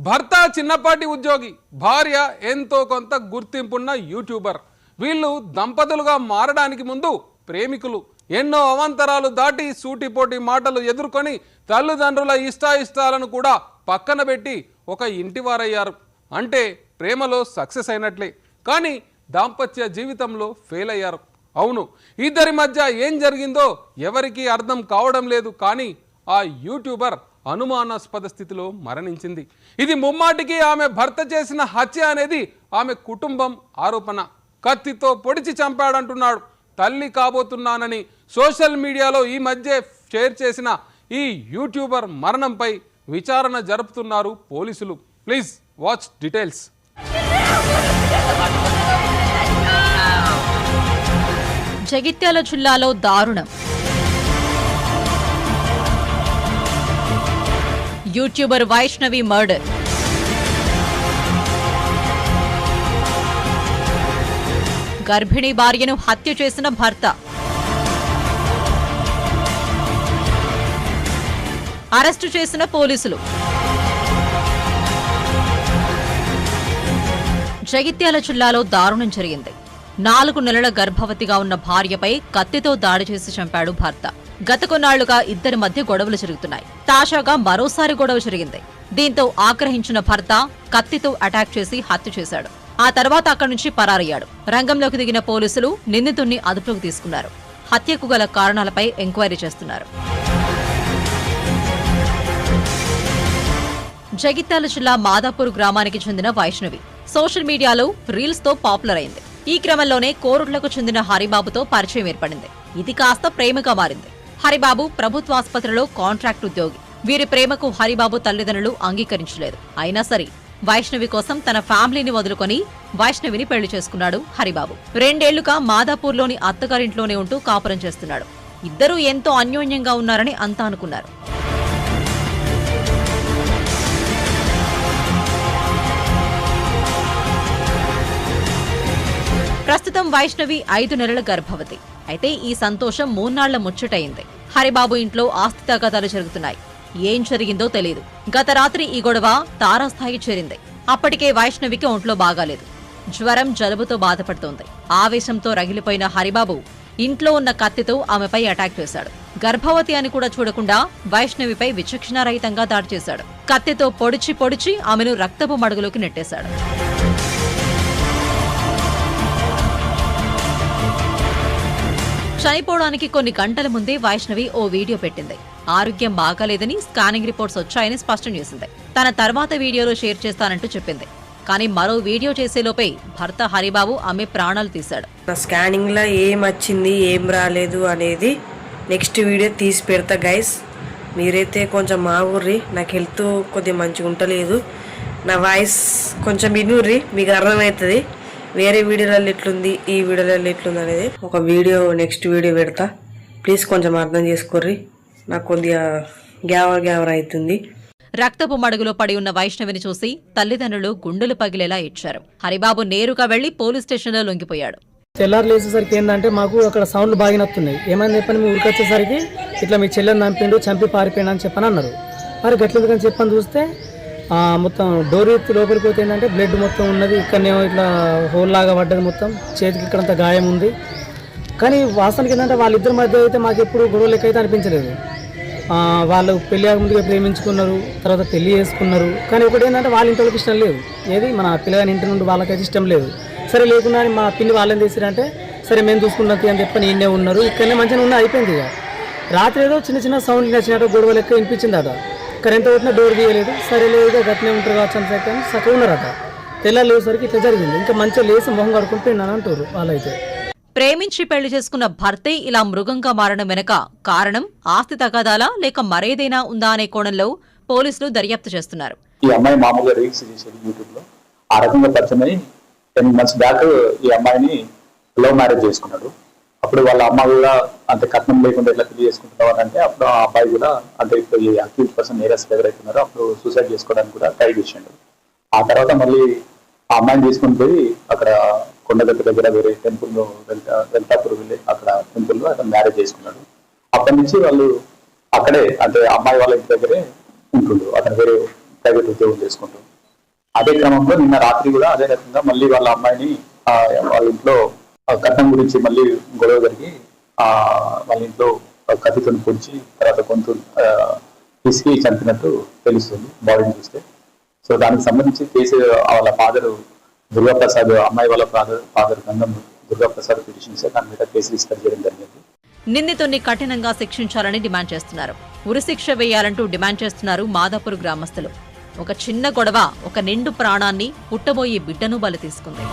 భర్త చిన్నపాటి ఉద్యోగి, భార్య ఎంతో కొంత గుర్తింపున్న యూట్యూబర్. వీళ్ళు దంపతులుగా మారడానికి ముందు ప్రేమికులు. ఎన్నో అవాంతరాలు దాటి సూటిపోటి మాటలు ఎదుర్కొని తల్లిదండ్రుల ఇష్టాయిష్టాలను కూడా పక్కన పెట్టి ఒక ఇంటివారయ్యారు. అంటే ప్రేమలో సక్సెస్ అయినట్లే, కానీ దాంపత్య జీవితంలో ఫెయిల్ అయ్యారు. అవును, ఇద్దరి మధ్య ఏం జరిగిందో ఎవరికీ అర్థం కావడం లేదు. కానీ ఆ యూట్యూబర్ అనుమానాస్పద స్థితిలో మరణించింది. ఇది ముమ్మాటికి ఆమె భర్త చేసిన హత్య అనేది ఆమె కుటుంబం ఆరోపణ. కత్తితో పొడిచి చంపాడంటున్నాడు. తల్లి కాబోతున్నానని సోషల్ మీడియాలో ఈ మధ్య షేర్ చేసిన ఈ యూట్యూబర్ మరణంపై విచారణ జరుపుతున్నారు పోలీసులు. Please watch details. జగిత్యాల జిల్లాలో దారుణం. YouTuber Vaishnavi murder. గర్భిణీ భార్యను హత్య చేసిన భర్త. అరెస్టు చేసిన పోలీసులు. జగిత్యాల జిల్లాలో దారుణం జరిగింది. 4 నెలల గర్భవతిగా ఉన్న భార్యపై కత్తితో దాడి చేసి చంపాడు భర్త. గత కొన్నాళ్లుగా ఇద్దరి మధ్య గొడవలు జరుగుతున్నాయి. తాజాగా మరోసారి గొడవ జరిగింది. దీంతో ఆగ్రహించిన భర్త కత్తితో అటాక్ చేసి హత్య చేశాడు. ఆ తర్వాత అక్కడి నుంచి పరారయ్యాడు. రంగంలోకి దిగిన పోలీసులు నిందితుడిని అదుపులోకి తీసుకున్నారు. హత్యకు గల కారణాలపై ఎంక్వైరీ చేస్తున్నారు. జగిత్యాల జిల్లా మాదాపూర్ గ్రామానికి చెందిన వైష్ణవి సోషల్ మీడియాలో రీల్స్ తో పాపులర్ అయింది. ఈ క్రమంలోనే కోరుట్లకు చెందిన హరిబాబుతో పరిచయం ఏర్పడింది. ఇది కాస్త ప్రేమగా మారింది. హరిబాబు ప్రభుత్వాసుపత్రిలో కాంట్రాక్ట్ ఉద్యోగి. వీరి ప్రేమకు హరిబాబు తల్లిదండ్రులు అంగీకరించలేదు. అయినా సరే వైష్ణవి కోసం తన ఫ్యామిలీని వదులుకొని వైష్ణవిని పెళ్లి చేసుకున్నాడు హరిబాబు. 2 ఏళ్లుగా మాదాపూర్లోని అత్తగారింట్లోనే ఉంటూ కాపురం చేస్తున్నాడు. ఇద్దరూ ఎంతో అన్యోన్యంగా ఉన్నారని అంతా అనుకున్నారు. ప్రస్తుతం వైష్ణవి 5 నెలల గర్భవతి. అయితే ఈ సంతోషం 3 నాళ్ల ముచ్చటైంది. హరిబాబు ఇంట్లో ఆస్తి తగాదాలు జరుగుతున్నాయి. ఏం జరిగిందో తెలియదు. గత రాత్రి ఈ గొడవ తారాస్థాయి చేరింది. అప్పటికే వైష్ణవికి ఒంట్లో బాగాలేదు. జ్వరం, జలుబుతో బాధపడుతోంది. ఆవేశంతో రగిలిపోయిన హరిబాబు ఇంట్లో ఉన్న కత్తితో ఆమెపై అటాక్ చేశాడు. గర్భవతి అని కూడా చూడకుండా వైష్ణవిపై విచక్షణారహితంగా దాడి చేశాడు. కత్తితో పొడిచి పొడిచి ఆమెను రక్తపు మడుగులోకి నెట్టేశాడు. చనిపోవడానికి కొన్ని గంటల ముందే వైష్ణవి ఓ వీడియో పెట్టింది. ఆరోగ్యం బాగాలేదని, స్కానింగ్ రిపోర్ట్స్ వచ్చాయని స్పష్టం చేసింది. తన తర్వాత వీడియోలో షేర్ చేస్తానంటూ చెప్పింది. కానీ మరో వీడియో చేసేలోపే భర్త హరిబాబు ఆమె ప్రాణాలు తీశాడు. స్కానింగ్ లో ఏం వచ్చింది, ఏం రాలేదు అనేది నెక్స్ట్ వీడియో తీసి పెడతా గైస్. మీరైతే కొంచెం మా ఊర్రి, నాకు హెల్త్ కొద్దిగా మంచిగా ఉంటలేదు. నా వాయిస్ కొంచెం వినుర్రి, మీకు అర్థమవుతుంది. వేరే వీడియోలలో ఎట్లుంది, ఈ వీడియోలలో ఎట్లుంది అనేది ఒక వీడియో నెక్స్ట్ వీడియో పెడతా. ప్లీజ్ కొంచెం అర్థం చేసుకోర్రి, నాకు కొద్దిగా గ్యావర్ అవుతుంది. రక్తపు మడుగులో పడి ఉన్న వైష్ణవిని చూసి తల్లిదండ్రులు గుండెలు పగిలేలా ఇచ్చారు. హరిబాబు నేరుగా వెళ్లి పోలీస్ స్టేషన్లో లొంగిపోయాడు. తెల్లారు లేచేసరికి ఏంటంటే మాకు అక్కడ సౌండ్లు బాగా నత్తున్నాయి. ఏమని చెప్పని మీ ఊరికి వచ్చేసరికి ఇట్లా మీ చెల్లెని చంపిండు, చంపి పారిపోయినా అని చెప్పని అన్నారు. మరి గట్లెందుకని చెప్పని చూస్తే మొత్తం డోర్ ఎత్తి లోపలికి పోతే ఏంటంటే బ్లడ్ మొత్తం ఉన్నది. ఇక్కడనేమో ఇట్లా హోల్ లాగా పడ్డది, మొత్తం చేతికి ఇక్కడంతా గాయం ఉంది. కానీ వాస్తవానికి ఏంటంటే వాళ్ళిద్దరి మధ్య అయితే మాకు ఎప్పుడు గొడవ లెక్క అయితే అనిపించలేదు. వాళ్ళు పెళ్లి ముందుగా ప్రేమించుకున్నారు, తర్వాత పెళ్లి చేసుకున్నారు. కానీ ఒకటి ఏంటంటే వాళ్ళ ఇంటి వాళ్ళకి ఇష్టం లేదు. ఏది మన పిల్లగాని ఇంటి నుండి వాళ్ళకైతే ఇష్టం లేదు. సరే లేకుండా మా పిల్లి వాళ్ళని తీసిరంటే సరే మేము చూసుకున్నది అని చెప్పని ఈయనే ఉన్నారు. ఇక్కడనే మంచిగా ఉన్న అయిపోయింది. ఇక రాత్రి ఏదో చిన్న చిన్న సౌండ్లు నచ్చినట్టు గొడవ లెక్క వినిపించింది అట. కరెంట్ కొట్టినా డోర్ తీయలేదు. సరే లేదు గట్నే ఉంటారు కావచ్చు అని చెప్పని చక్కగా ఉన్నారట. తెల్లారు లేసరికి ఇట్లా జరిగింది. ఇంకా మంచిగా లేసి మొహం కడుకుంటున్నాను అంటారు వాళ్ళైతే. ప్రేమించి పెళ్లి చేసుకున్న భర్తే ఇలా మృగంగా మారడం వెనక కారణం ఆస్తి తగాదాలా లేక మరేదైనా ఉందా అనే కోణంలో పోలీసులు దర్యాప్తు చేస్తున్నారు. ఈ అమ్మాయి మామూలుగా రీల్స్ చేసేది యూట్యూబ్ లో. ఆ రకంగా పరిచయం అయి 10 months బ్యాక్ ఈ అమ్మాయిని లవ్ మ్యారేజ్ చేసుకున్నాడు. అప్పుడు వాళ్ళ అమ్మ కూడా అంత కట్నం లేకుండా ఎట్లా పెళ్లి చేసుకుంటున్నారు అంటే అప్పుడు ఆ అబ్బాయి కూడా అంటే ఇప్పుడు ఈ అక్యూజ్ పర్సన్ నేరస్తులు ఎవరైతున్నారో అప్పుడు సూసైడ్ చేసుకోవడానికి కూడా ట్రై చేసిండు. ఆ తర్వాత మళ్ళీ ఆ అమ్మాయిని తీసుకుని పోయి అక్కడ కొండగట్టు దగ్గర వేరే టెంపుల్ లో వెల్తాపూర్ వెళ్ళి అక్కడ టెంపుల్ లో అతను మ్యారేజ్ చేసుకున్నాడు. అప్పటి నుంచి వాళ్ళు అక్కడే అంటే అమ్మాయి వాళ్ళ ఇంటి దగ్గరే ఉంటుండ్రు. అతను వేరే ప్రైవేట్ ఉద్యోగం చేసుకుంటూ. అదే క్రమంలో నిన్న రాత్రి కూడా అదే రకంగా మళ్ళీ వాళ్ళ అమ్మాయిని వాళ్ళ ఇంట్లో కట్నం గురించి మళ్ళీ గొడవ జరిగి వాళ్ళ ఇంట్లో కత్తితో పొడిచి తర్వాత కొంత పిసికి చంపినట్టు తెలుస్తుంది బాడీని చూస్తే. సో దానికి సంబంధించి కేసు వాళ్ళ ఫాదర్ దుర్గాప్రసాద్, అమ్మాయి వాళ్ళ ఫాదర్ గంధం దుర్గాప్రసాద్ పిటిషన్ ఇస్తే దాని మీద కేసు రిజిస్టర్ చేయడం జరిగింది. నిందితుడిని కఠినంగా శిక్షించాలని డిమాండ్ చేస్తున్నారు. ఉరిశిక్ష వేయాలంటూ డిమాండ్ చేస్తున్నారు మాదాపూర్ గ్రామస్తులు. ఒక చిన్న గొడవ ఒక నిండు ప్రాణాన్ని, పుట్టబోయే బిడ్డను బలి తీసుకుంది.